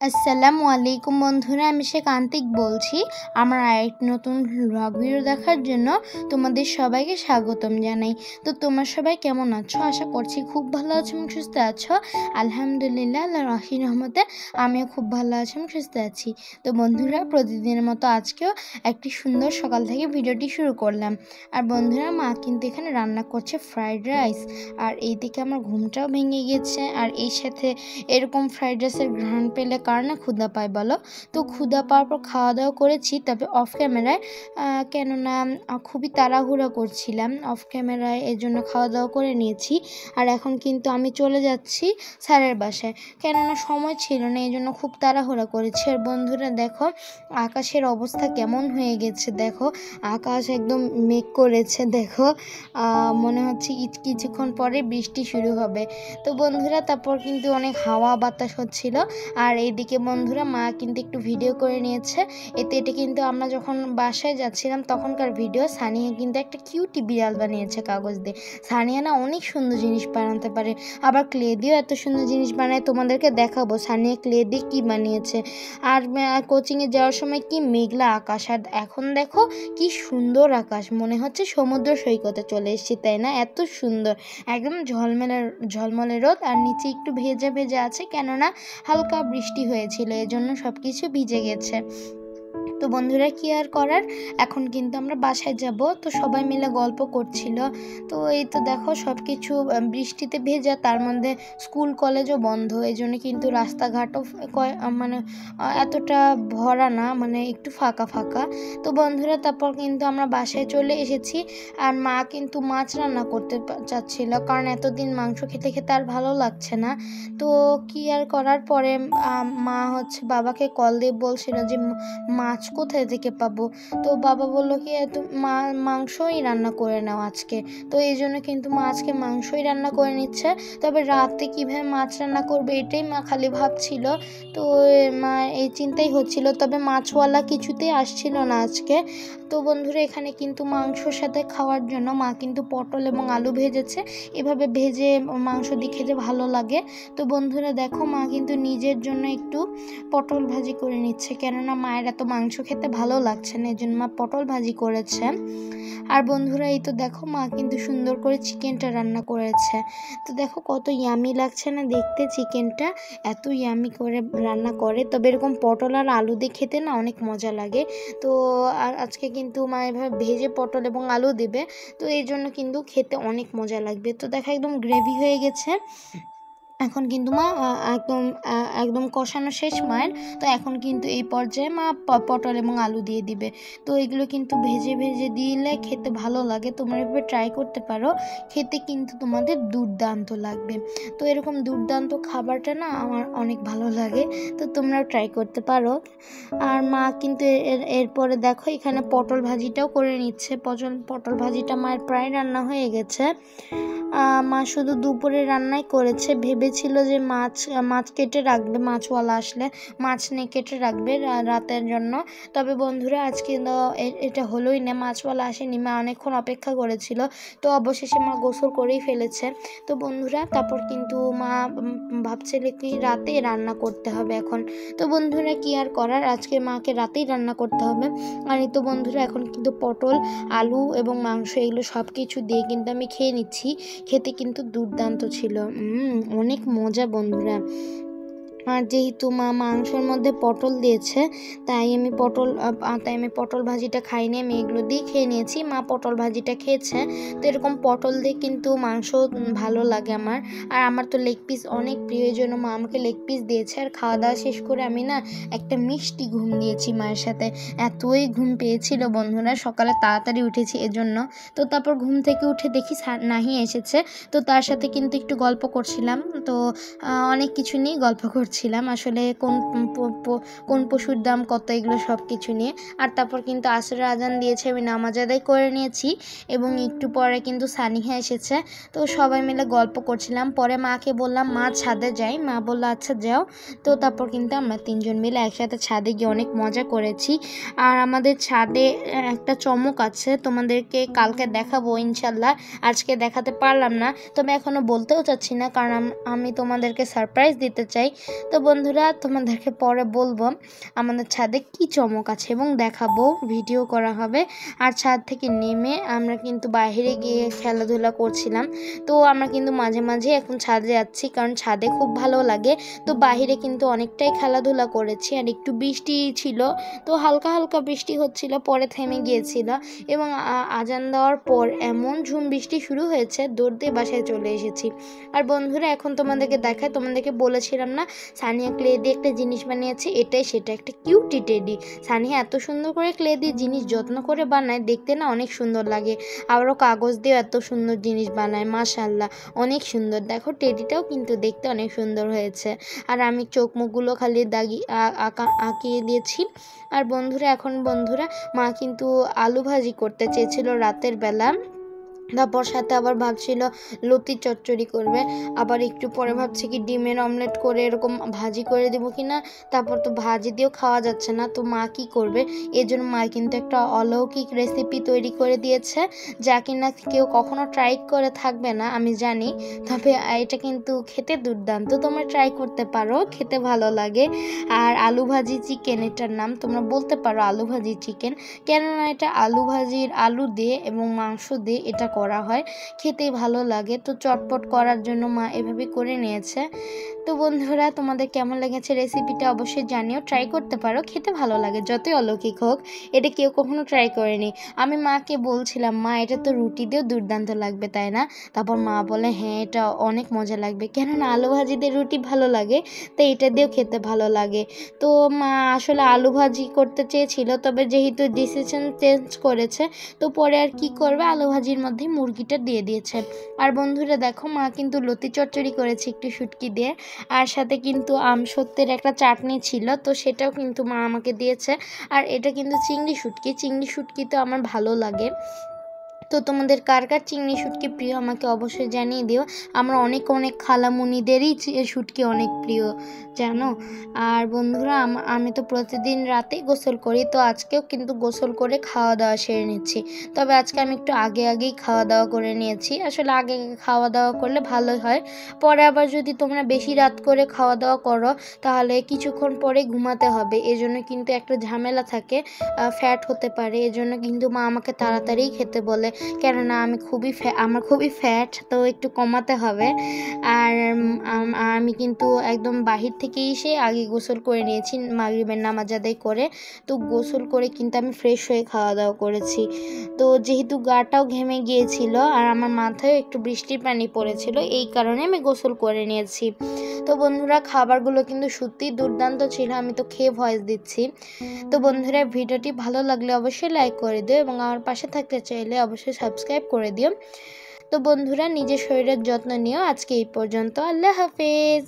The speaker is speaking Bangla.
আসসালামু আলাইকুম বন্ধুরা, আমি শেখ আন্তিক বলছি। আমার আরেকটি নতুন ব্লগ ভিডিও দেখার জন্য তোমাদের সবাইকে স্বাগতম জানাই। তো তোমরা সবাই কেমন আছো? আশা করছি খুব ভালো আছো এবং সুস্থ আছো। আলহামদুলিল্লাহ, আল্লাহর অসীম রহমতে আমিও খুব ভালো আছি এবং সুস্থ আছি। তো বন্ধুরা, প্রতিদিনের মতো আজকেও একটি সুন্দর সকাল থেকে ভিডিওটি শুরু করলাম। আর বন্ধুরা, মা কিন্তু এখানে রান্না করছে ফ্রাইড রাইস। আর এইদিকে আমার ঘুমটাও ভেঙে গেছে। আর এই সাথে এরকম ফ্রাইড রাইসের ঘ্রাণ পেলে কার না ক্ষুধা পায় বলো? তো ক্ষুধা পাওয়ার পর খাওয়া দাওয়া করেছি, তবে অফ ক্যামেরায়, কেননা খুবই তাড়াহুড়ো করছিলাম অফ ক্যামেরায়, এর জন্য খাওয়া দাওয়া করে নিয়েছি। আর এখন কিন্তু আমি চলে যাচ্ছি স্যারের বাসায়, কেননা সময় ছিল না, এই জন্য খুব তাড়াহুড়া করেছি। আর বন্ধুরা দেখো, আকাশের অবস্থা কেমন হয়ে গেছে, দেখো আকাশ একদম মেঘ করেছে, দেখো মনে হচ্ছে কিছুক্ষণ পরে বৃষ্টি শুরু হবে। তো বন্ধুরা, তারপর কিন্তু অনেক হাওয়া বাতাস হচ্ছিল। আর এইদিকে বন্ধুরা, মা কিন্তু একটু ভিডিও করে নিয়েছে। এটা কিন্তু আমরা যখন বাসায় যাচ্ছিলাম তখনকার ভিডিও। সানিয়া কিন্তু একটা কিউটি বিড়াল বানিয়েছে কাগজ দিয়ে। সানিয়া না অনেক সুন্দর জিনিস বানাতে পারে, আবার ক্লে দিয়েও এত সুন্দর জিনিস বানায়, তোমাদেরকে দেখাবো সানিয়া ক্লে দিয়ে কী বানিয়েছে। আর কোচিংয়ে যাওয়ার সময় কি মেঘলা আকাশ, আর এখন দেখো কি সুন্দর আকাশ, মনে হচ্ছে সমুদ্র সৈকতে চলে এসেছি, তাই না? এত সুন্দর, একদম ঝলমলে রোদ, আর নিচে একটু ভেজা ভেজা আছে, কেননা হালকা বৃষ্টি হয়েছিল, এজন্য সব কিছু ভিজে গেছে। তো বন্ধুরা, কি আর করার, এখন কিন্তু আমরা বাসায় যাব। তো সবাই মিলে গল্প করছিল। তো এই তো দেখো সব কিছু বৃষ্টিতে ভেজা, তার মধ্যে স্কুল কলেজও বন্ধ, এই জন্য কিন্তু রাস্তাঘাটও মানে এতটা ভরা না, মানে একটু ফাঁকা ফাঁকা। তো বন্ধুরা, তারপর কিন্তু আমরা বাসায় চলে এসেছি। আর মা কিন্তু মাছ রান্না করতে চাচ্ছিল, কারণ এতদিন মাংস খেতে খেতে আর ভালো লাগছে না। তো কি আর করার, পরে মা হচ্ছে বাবাকে কল দিয়ে বলছিল যে মাছ কোথায় থেকে পাবো। তো বাবা বললো কি মাংসই রান্না করে নাও আজকে। তো এই জন্য কিন্তু মা আজকে মাংসই রান্না করে নিচ্ছে। তবে রাতে কীভাবে মাছ রান্না করবে এটাই মা খালি ভাবছিল। তো মা এই চিন্তাই হচ্ছিল, তবে মাছওয়ালা কিছুতেই আসছিল না আজকে। তো বন্ধুরা, এখানে কিন্তু মাংসর সাথে খাওয়ার জন্য মা কিন্তু পটল এবং আলু ভেজেছে। এভাবে ভেজে মাংস দিয়ে খেতে ভালো লাগে। তো বন্ধুরা দেখো, মা কিন্তু নিজের জন্য একটু পটল ভাজি করে নিচ্ছে, কেননা মায়ের এত মাংস খেতে ভালো লাগছে না, এই জন্য মা পটল ভাজি করেছে। আর বন্ধুরা, এই তো দেখো মা কিন্তু সুন্দর করে চিকেনটা রান্না করেছে। তো দেখো কত ইয়ামি লাগছে না দেখতে, চিকেনটা এত ইয়ামি করে রান্না করে। তবে এরকম পটল আর আলু দিয়ে খেতে না অনেক মজা লাগে। তো আর আজকে কিন্তু মা এভাবে ভেজে পটল এবং আলু দেবে, তো এই জন্য কিন্তু খেতে অনেক মজা লাগবে। তো দেখো একদম গ্রেভি হয়ে গেছে। এখন কিন্তু মা একদম কষানো শেষ মায়ের। তো এখন কিন্তু এই পর্যায়ে মা পটল এবং আলু দিয়ে দিবে। তো এগুলো কিন্তু ভেজে ভেজে দিলে খেতে ভালো লাগে, তোমরা এভাবে ট্রাই করতে পারো, খেতে কিন্তু তোমাদের দুর্দান্ত লাগবে। তো এরকম দুর্দান্ত খাবারটা না আমার অনেক ভালো লাগে, তো তোমরাও ট্রাই করতে পারো। আর মা কিন্তু এরপরে দেখো এখানে পটল ভাজিটাও করে নিচ্ছে। পটল ভাজিটা মায়ের প্রায় রান্না হয়ে গেছে। মা শুধু দুপুরে রান্নাই করেছে, ভেবেছিল যে মাছ কেটে রাখবে, মাছওয়ালা আসলে মাছ নিয়ে কেটে রাখবে রাতের জন্য। তবে বন্ধুরা, আজকে এটা হলোই না, মাছওয়ালা আসেনি, মা অনেকক্ষণ অপেক্ষা করেছিল। তো অবশেষে মা গোসল করেই ফেলেছে। তো বন্ধুরা, তারপর কিন্তু মা ভাবছিল কি রাতে রান্না করতে হবে এখন। তো বন্ধুরা, কি আর করার, আজকে মাকে রাতেই রান্না করতে হবে। আর এই তো বন্ধুরা, এখন কিন্তু পটল, আলু এবং মাংস এগুলো সব কিছু দিয়ে কিন্তু আমি খেয়ে নিচ্ছি। খেতে কিন্তু দুর্দান্ত ছিল, অনেক মজা বন্ধুরা। আর যেহেতু মা মাংসের মধ্যে পটল দিয়েছে, তাই আমি পটল ভাজিটা খাইনি, আমি এগুলো দিয়ে খেয়ে নিয়েছি। মা পটল ভাজিটা খেয়েছে। তো এরকম পটল দিয়ে কিন্তু মাংস ভালো লাগে আমার। আর আমার তো লেগ পিস অনেক প্রিয়, এই জন্য মা আমাকে লেগ পিস দিয়েছে। আর খাওয়া দাওয়া শেষ করে আমি না একটা মিষ্টি ঘুম দিয়েছি মায়ের সাথে, এতই ঘুম পেয়েছিল বন্ধুরা, সকালে তাড়াতাড়ি উঠেছি এজন্য। তো তারপর ঘুম থেকে উঠে দেখি নাহি এসেছে, তো তার সাথে কিন্তু একটু গল্প করছিলাম। তো অনেক কিছু নিয়ে গল্প করছিলাম, আসলে কোন পশুর দাম কত, এগুলো সব কিছু নিয়ে। আর তারপর কিন্তু আসরের আজান দিয়েছে, আমি নামাজ আদায় করে নিয়েছি, এবং একটু পরে কিন্তু সানিহা এসেছে। তো সবাই মিলে গল্প করছিলাম। পরে মাকে বললাম মা ছাদে যাই, মা বললো আচ্ছা যাও। তো তারপর কিন্তু আমরা তিনজন মিলে একসাথে ছাদে গিয়ে অনেক মজা করেছি। আর আমাদের ছাদে একটা চমক আছে, তোমাদেরকে কালকে দেখাবো ইনশাল্লাহ, আজকে দেখাতে পারলাম না, তবে এখনও বলতেও চাচ্ছি না, কারণ আমি তোমাদেরকে সারপ্রাইজ দিতে চাই। তো বন্ধুরা তোমাদেরকে পরে বলবো আমাদের ছাদে কি চমক আছে এবং দেখাবো, ভিডিও করা হবে। আর ছাদ থেকে নেমে আমরা কিন্তু বাইরে গিয়ে খেলাধুলা করছিলাম। তো আমরা কিন্তু মাঝে মাঝে এখন ছাদে যাচ্ছি, কারণ ছাদে খুব ভালো লাগে। তো বাইরে কিন্তু অনেকটাই খেলাধুলা করেছি। আর একটু বৃষ্টি ছিল, তো হালকা হালকা বৃষ্টি হচ্ছিল, পরে থেমে গিয়েছিল এবং আজান দেওয়ার পর এমন ঝুম বৃষ্টি শুরু হয়েছে, দৌড় দিয়ে বাসায় চলে এসেছি। আর বন্ধুরা এখন তোমাদেরকে দেখায়, তোমাদেরকে বলেছিলাম না সানিয়া ক্লে দিয়ে একটা জিনিস বানিয়েছে, এটাই সেটা, একটা কিউটি টেডি। সানিয়া এত সুন্দর করে ক্লে দিয়ে জিনিস যত্ন করে বানায়, দেখতে না অনেক সুন্দর লাগে। আবারও কাগজ দিয়েও এত সুন্দর জিনিস বানায়, মাশাআল্লাহ অনেক সুন্দর। দেখো টেডিটাও কিন্তু দেখতে অনেক সুন্দর হয়েছে। আর আমি চোখ মুখগুলো খালি আঁকিয়ে দিয়েছি। আর বন্ধুরা মা কিন্তু আলু ভাজি করতে চেয়েছিল রাতের বেলা, তারপর সাথে আবার ভাবছিল লতি চচ্চড়ি করবে, আবার একটু পরে ভাবছে কি ডিমের অমলেট করে এরকম ভাজি করে দেবো কিনা। তারপর তো ভাজি দিয়েও খাওয়া যাচ্ছে না, তো মা কি করবে, এর জন্য মা কিন্তু একটা অলৌকিক রেসিপি তৈরি করে দিয়েছে, যা কিনা কেউ কখনো ট্রাই করে থাকবে না আমি জানি। তবে এটা কিন্তু খেতে দুর্দান্ত, তোমরা ট্রাই করতে পারো, খেতে ভালো লাগে। আর আলু ভাজি চিকেন এটার নাম, তোমরা বলতে পারো আলু ভাজি চিকেন, কেননা এটা আলু ভাজির আলু দিয়ে এবং মাংস দিয়ে এটা করা হয়, খেতেই ভালো লাগে। তো চটপট করার জন্য মা এভাবে করে নিয়েছে। তো বন্ধুরা তোমাদের কেমন লেগেছে রেসিপিটা অবশ্যই জানিও, ট্রাই করতে পারো, খেতে ভালো লাগে যতই অলৌকিক হোক, এটা কেউ কখনো ট্রাই করেনি। আমি মাকে বলছিলাম মা এটা তো রুটি দিয়েও দুর্দান্ত লাগবে তাই না? তারপর মা বলে হ্যাঁ এটা অনেক মজা লাগবে, কেননা আলু ভাজি দিয়ে রুটি ভালো লাগে, তাই এটা দিয়েও খেতে ভালো লাগে। তো মা আসলে আলু ভাজি করতে চেয়েছিল, তবে যেহেতু ডিসিশন চেঞ্জ করেছে, তো পরে আর কি করবে, আলু ভাজির মধ্যে মুরগিটা দিয়ে দিয়েছে। আর বন্ধুরা দেখো মা কিন্তু লতি চচ্চড়ি করেছে একটু শুটকি দিয়ে, আর সাথে কিন্তু আমসত্ত্বের একটা চাটনি ছিল, তো সেটাও কিন্তু মা আমাকে দিয়েছে। আর এটা কিন্তু চিংড়ি শুটকি তো আমার ভালো লাগে। তো তোমাদের কার কার চিংড়ি শুটকি প্রিয় আমাকে অবশ্যই জানিয়ে দিও। আমরা অনেক খালামুনিদেরই শুটকি অনেক প্রিয় জানো। আর বন্ধুরা আমি তো প্রতিদিন রাতেই গোসল করি, তো আজকেও কিন্তু গোসল করে খাওয়া দাওয়া সেরে নিচ্ছি। তবে আজকে আমি একটু আগেই খাওয়া দাওয়া করে নিয়েছি, আসলে আগে খাওয়া দাওয়া করলে ভালো হয়। পরে আবার যদি তোমরা বেশি রাত করে খাওয়া দাওয়া করো, তাহলে কিছুক্ষণ পরে ঘুমাতে হবে, এজন্য কিন্তু একটা ঝামেলা থাকে, ফ্যাট হতে পারে। এজন্য কিন্তু মা আমাকে তাড়াতাড়ি খেতে বলে, কেননা আমার খুবই ফ্যাট, তো একটু কমাতে হবে। আর আমি কিন্তু একদম বাহির থেকে এসে আগে গোসল করে নিয়েছি মাগরিবের নামাজ আদায় করে। তো গোসল করে কিন্তু আমি ফ্রেশ হয়ে খাওয়া দাওয়া করেছি। তো যেহেতু গাটাও ঘেমে গিয়েছিল আর আমার মাথায় একটু বৃষ্টির পানি পড়েছিল, এই কারণে আমি গোসল করে নিয়েছি। তো বন্ধুরা খাবারগুলো কিন্তু সত্যিই দুর্দান্ত ছিল, আমি তো খেয়ে ভয়েস দিচ্ছি। তো বন্ধুরা ভিডিওটি ভালো লাগলে অবশ্যই লাইক করে দিও এবং আমার পাশে থাকতে চাইলে অবশ্যই সাবস্ক্রাইব করে দিও। তো বন্ধুরা নিজের শরীরের যত্ন নিও। আজকে এই পর্যন্ত, আল্লাহ হাফেজ।